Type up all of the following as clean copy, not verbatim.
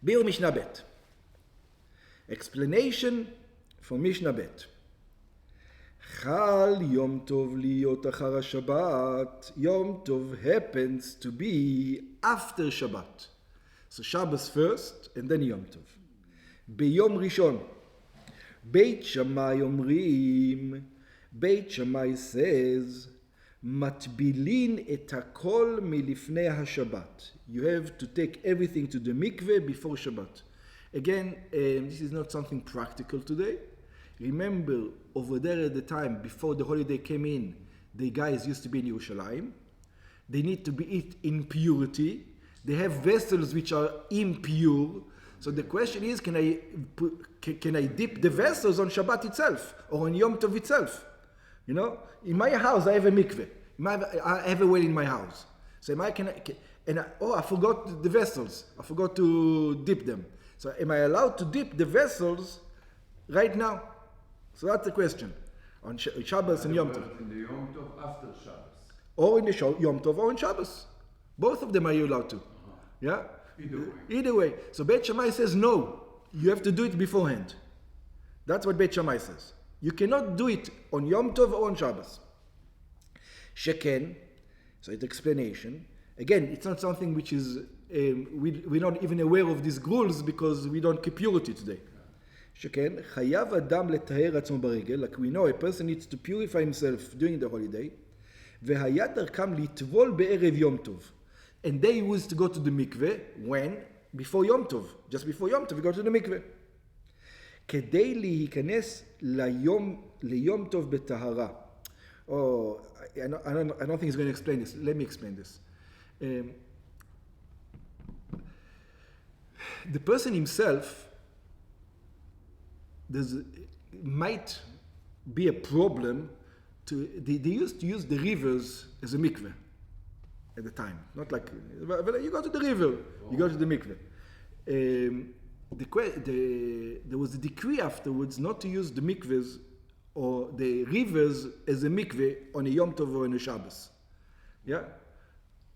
Bir Mishnah Bet. Explanation for Mishnah Bet. Chal Yom Tov liyot achar Shabbat. Yom Tov happens to be after Shabbat. So Shabbos first and then Yom Tov. Beyom Rishon. Beit Shammai Omrim. Beit Shammai says, Matbilin et hakol milifnei haShabbat. You have to take everything to the mikveh before Shabbat. Again, this is not something practical today. Remember, over there at the time, before the holiday came in, the guys used to be in Yerushalayim. They need to be eat in purity. They have vessels which are impure. So the question is, can I dip the vessels on Shabbat itself or on Yom Tov itself? You know, in my house I have a mikveh. I have a well in my house. So I forgot the vessels. I forgot to dip them. So am I allowed to dip the vessels right now? So that's the question. On Shabbos and Yom Tov. In the Yom Tov after Shabbos. Or in the Yom Tov or in Shabbos. Both of them are you allowed to. Yeah? Either way. So Beit Shammai says no. You have to do it beforehand. That's what Beit Shammai says. You cannot do it on Yom Tov or on Shabbos. Sheken, so it's explanation. Again, it's not something which is, we're not even aware of these rules because we don't keep purity today. Sheken, chayav adam letaher atzmo baregel, like we know a person needs to purify himself during the holiday. Vehayat darkam litvol be'erev Yom Tov. And they used to go to the mikveh when? Before Yom Tov. Just before Yom Tov, we go to the mikveh. כדי להיכנס ליום טוב בטהרה. Oh, I don't think he's going to explain this. Let me explain this. The person himself, might be a problem they used to use the rivers as a mikveh at the time. Not like, but you go to the river, you go to the mikveh. There was a decree afterwards not to use the mikvehs or the rivers as a mikveh on a Yom Tov or on a Shabbos. Yeah?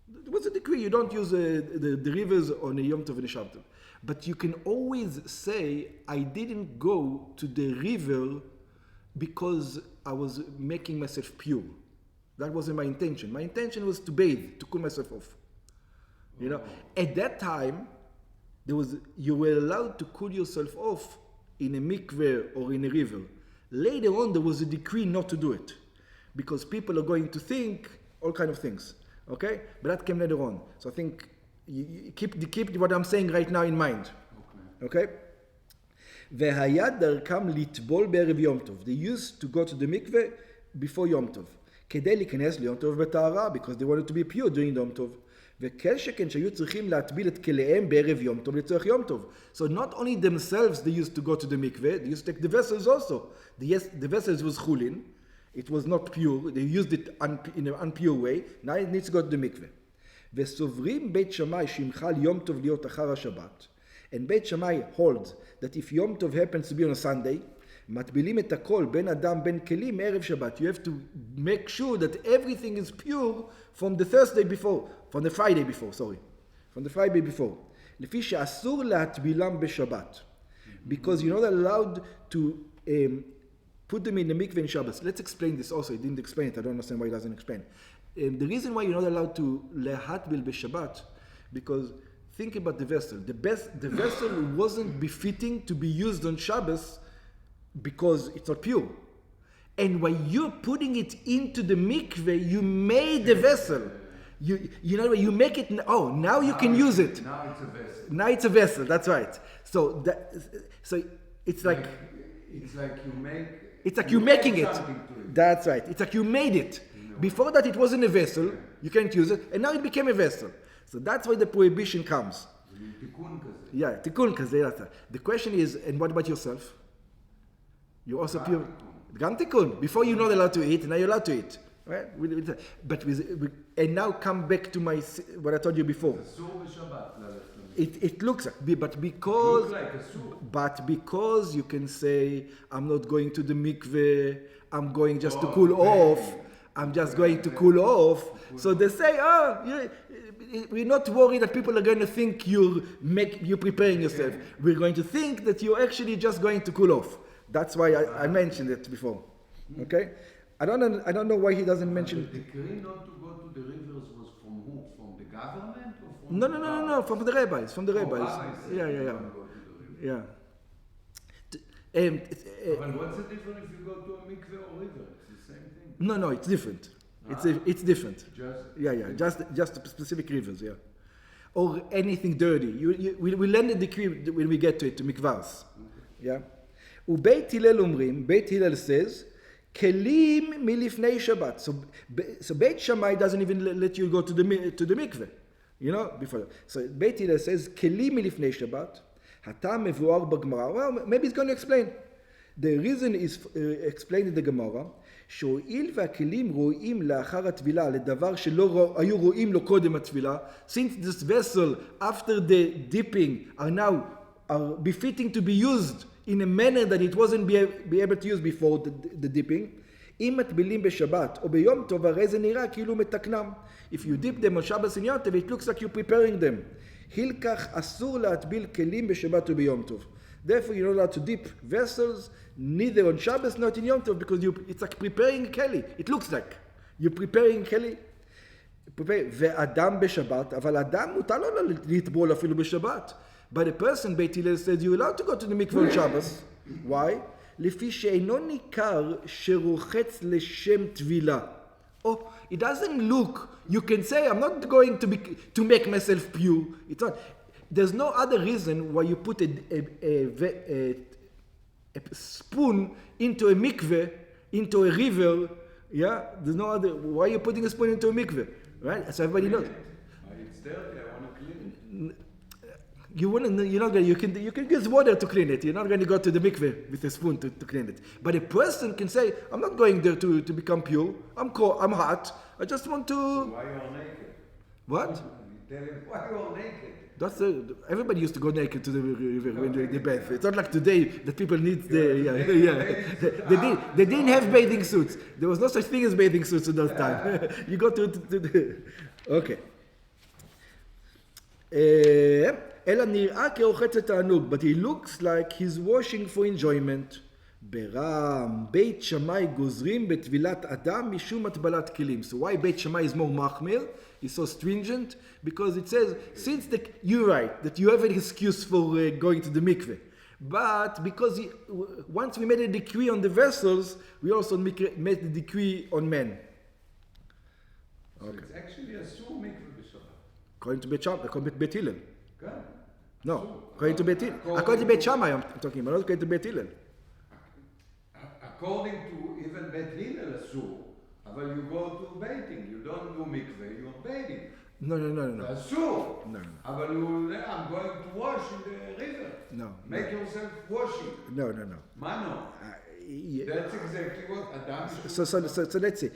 There was a decree, you don't use the rivers on a Yom Tov and a Shabbos. But you can always say, I didn't go to the river because I was making myself pure. That wasn't my intention. My intention was to bathe, to cool myself off. You know, at that time, you were allowed to cool yourself off in a mikveh or in a river. Later on, there was a decree not to do it because people are going to think all kind of things. Okay, but that came later on. So I think you keep what I'm saying right now in mind. Okay. והיד דרכם לטבול בערב יום טוב. They used to go to the mikveh before יום טוב. כדי להיכנס ליום טוב בטהרה, because they wanted to be pure during יום טוב. וכל שכן שהיו צריכים להטביל את כליהם בערב יום טוב לצורך יום טוב. So not only themselves they used to go to the mikveh, they used to take the vessels also. The vessels was chulin. It was not pure. They used it in an impure way. Now it needs to go to the mikveh. וסוברים בית שמאי שימחל יום טוב להיות אחר השבת. And Beit Shammai holds that if Yom Tov happens to be on a Sunday, matbilim et hakol ben adam ben kelim erev Shabbat. You have to make sure that everything is pure from the Thursday before, from the Friday before. לפי שאסור להטבילם בשבת, because you're not allowed to put them in the mikveh in Shabbos. Let's explain this also. He didn't explain it. I don't understand why he doesn't explain. The reason why you're not allowed to lehatbil b'Shabbat, because think about the vessel. The vessel wasn't befitting to be used on Shabbos because it's not pure. And when you're putting it into the mikveh, you made the vessel. You make it. Oh, now you can use it. Now it's a vessel. That's right. So it's like you're making it. That's right. It's like you made it. Before that, it wasn't a vessel. You can't use it, and now it became a vessel. So that's why the prohibition comes. Yeah, tikkun kazeh. The question is, and what about yourself? You're also pure. Gam tikkun. Before you're not allowed to eat, now you're allowed to eat. Right? And now come back to what I told you before. It looks like, but because you can say, I'm not going to the mikveh, I'm going just to cool off. I'm just going to cool off. So they say, we're not worried that people are going to think you're preparing yourself. We're going to think that you're actually just going to cool off. That's why I mentioned it before. Okay? I don't know why he doesn't mention. The decree not to go to the rivers was from who? From the government or from No, from the rabbis. From the rabbis. Yeah. But what's the difference if you go to a mikveh or river? It's the same thing. No, it's different. It's different. Just specific rivers, yeah. Or anything dirty. We learn the decree when we get to it, to mikvahs. Yeah. ובית הלל אומרים, בית הלל says, כלים מלפני שבת. So בית שמאי doesn't even let you go to the mikveh. You know, before. So בית הלל says, כלים מלפני שבת, הטעם מבואר בגמרא. Well, maybe he's going to explain. The reason is explained in the Gemara, שהואיל והכלים רואים לאחר הטבילה לדבר שלא היו רואים לו קודם הטבילה, since this vessel after the dipping are befitting to be used in a manner that it wasn't be able to use before the dipping, אם מטבילים בשבת או ביום טוב, הרי זה נראה כאילו מתקנם. If you dip them on Shabbos and Yom Tov, it looks like you're preparing them. הילקח אסור להטביל כלים בשבת וביום טוב. Therefore, you're not allowed to dip vessels, neither on Shabbos, not in Yom Tov, because it's like preparing a keli. It looks like you're preparing keli. ואדם בשבת, אבל אדם מותר לו לטבול אפילו בשבת. But a person, בית הלל says, you're allowed to go to the mikveh on Shabbos. Why? לפי שאינו ניכר שרוחץ לשם טבילה. Oh, it doesn't look. You can say, I'm not going to make myself pure. It's not. There's no other reason why you put a spoon into a mikveh, into a river. Yeah, there's no other. Why are you putting a spoon into a mikveh? Right? So everybody knows. It's dirty. I want to clean it. You're not going. You can use water to clean it. You're not going to go to the mikveh with a spoon to clean it. But a person can say, I'm not going there to become pure. I'm cold. I'm hot. I just want to. So why you are naked? What? Tell him why you are naked. Everybody used to go naked to the river when they bath. It's not like today that people need they didn't have bathing suits. There was no such thing as bathing suits in those times. You go to the okay. אלא נראה כרוחץ התענוג, but he looks like he's washing for enjoyment. ברם, בית שמאי גוזרים בטבילת אדם משום הטבלת כלים. So why בית שמאי is more מחמיר? He's so stringent? Because it says, you're right, that you have an excuse for going to the mikveh. But because once we made a decree on the vessels, we also made the decree on men. So it's actually a sur mikveh b'Shabbat. According to Beit Hillel. Okay. No, according to Beit Hillel. According to Beit Shammai I'm talking about, not according to Beit Hillel. According to even Beit Hillel asur, but you go to bathing, you don't do mikveh, you're bathing. No. Asur. No. But I'm going to wash in the river. No. Make yourself washing. No. Mano. That's exactly what Adam So let's say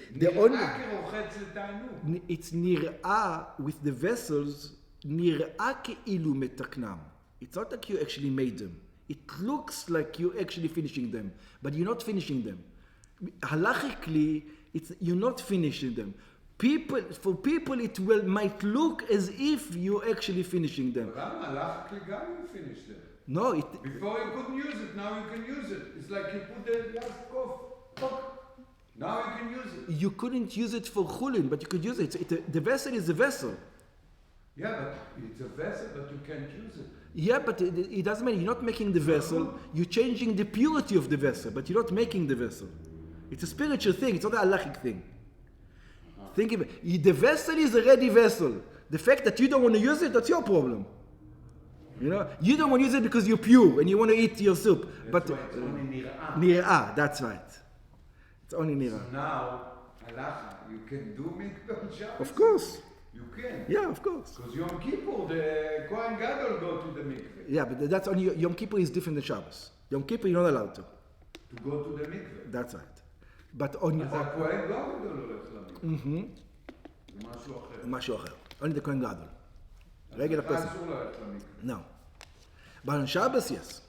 it's נראה with the vessels, נראה כאילו מתקנם. It's not like you actually made them. It looks like you're actually finishing them, but you're not finishing them. Halachically, you're not finishing them. For people, it might look as if you're actually finishing them. But halachically, you finish them. No, before you couldn't use it, now you can use it. It's like you put the last cough. Now you can use it. You couldn't use it for chulin, but you could use it. The vessel is a vessel. Yeah, but it's a vessel, but you can't use it. Yeah, but it doesn't matter. You're not making the vessel. You're changing the purity of the vessel, but you're not making the vessel. It's a spiritual thing. It's not a halachic thing. Think of it. The vessel is a ready vessel. The fact that you don't want to use it, that's your problem. You know, you don't want to use it because you're pure and you want to eat your soup. That's why it's only nir'ah. That's right. It's only nir'ah. So now, halacha, you can do mikveh on Shabbos? Of course. You can. Yeah, of course. Because Yom Kippur, the Kohen Gadol go to the mikveh. Yeah, but that's only Yom Kippur is different than Shabbos. Yom Kippur you're not allowed to. To go to the mikveh. That's right. But on אז הכהן גדול הולך למקווה. זה משהו אחר. Only the Kohen Gadol. Regular person. אסור ללכת למקווה. No. But on Shabbos, yes.